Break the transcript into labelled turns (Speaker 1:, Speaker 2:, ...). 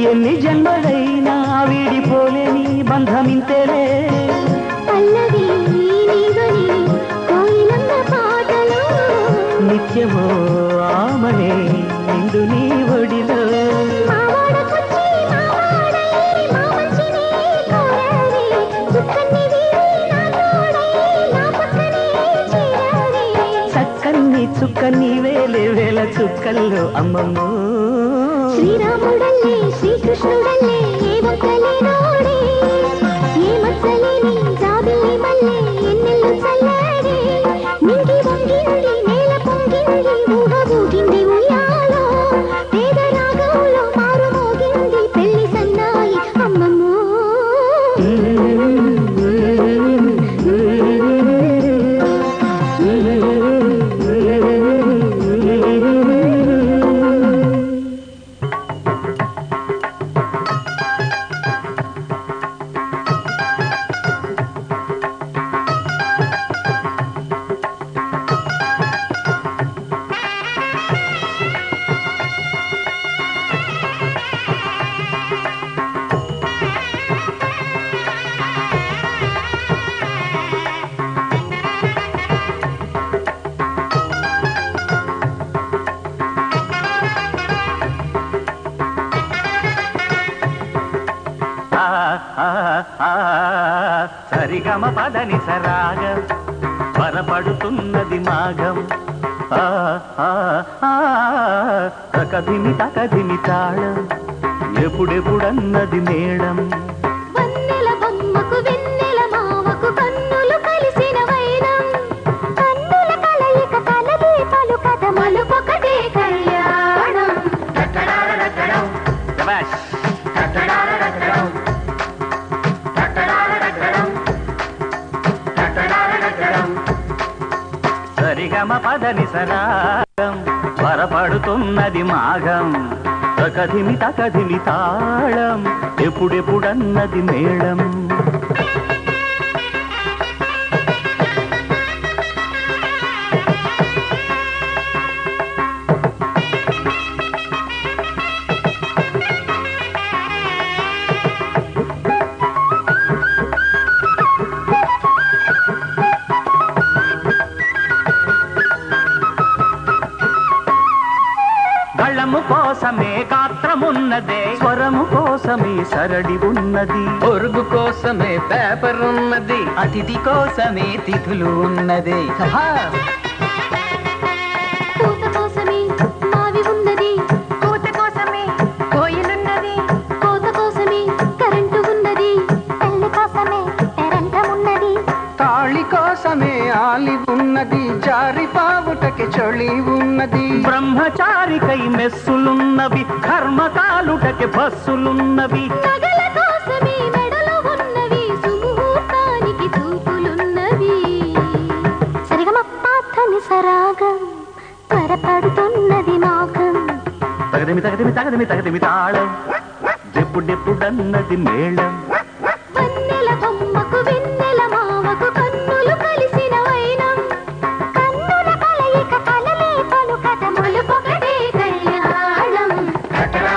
Speaker 1: ఎన్ని జన్మలైనా వీడిపోలేని బంధమింతేలే
Speaker 2: పల్లవి నీవని కోయిలమ్మ పాటలో
Speaker 1: నిత్యమో ఆమనే నిండు నీ ఒడిలో చక్కన్ని చుక్కన్ని వేలే వేల చుక్కల్లో అమ్మమ్మో
Speaker 2: శ్రీరాముడల్లే శ్రీకృష్ణుడల్లే ఏ ఒక్కలేనోడే ఏ మచ్చలేని జాబిల్లి మల్లె ఎన్నెల్లు చల్లాడే నింగి వంగింది నేల పొంగింది ఊహ ఊగింది ఉయ్యాలో పేద రాగంలో మారు మోగింది పెళ్లి సన్నాయి అమ్మమ్మో
Speaker 1: సరిగమ పదని సరాగం పరపడుతున్నది మాఘం తకదిమి తకదిమి తాళం ఎప్పుడెప్పుడన్నది మేడం
Speaker 2: వన్నెల బొమ్మకు వెన్నెల మావకు కన్నులు కలిసిన వైనం కన్నుల కలయిక కలదే పలు కథ మలుపొకటే కళ్యాణం
Speaker 1: సరిగమ పదని సరాగం వరపడుతున్నది మాఘం తకదిమి తకదిమి తాళం ఎప్పుడెప్పుడన్నది మేళం గళము కోసమే గాత్రమున్నదే స్వరము కోసమే సరడి ఉన్నది
Speaker 3: పొరుగు కోసమే పేపర్ ఉన్నది అతిథి కోసమే తిథులు ఉన్నది
Speaker 2: పూత కోసమే మావి ఉన్నది పూత కోసమే కోయిలున్నది కోత కోసమే కరెంటు ఉన్నది పెళ్లి కోసమే పెరంటమున్నది
Speaker 3: తాళి కోసమే ఆలి ఉన్నది జారి పావుటకి చొళి ఉన్నది
Speaker 1: బ్రహ్మచారికై మెస్సులున్నవి కర్మకాలుటకి బస్సులున్నవి
Speaker 2: నగల కోసమే మెడలో ఉన్నవి సుముహూర్తానికి చూపులున్నవి సరిగమ పాఠని సరాగం త్వరపడుతున్నది మాఘం
Speaker 1: తగదిమి తగదిమి తగదిమి తగదిమి తాళం ఎప్పుడెప్పుడన్నది మేళం
Speaker 2: వన్నెల బొమ్మ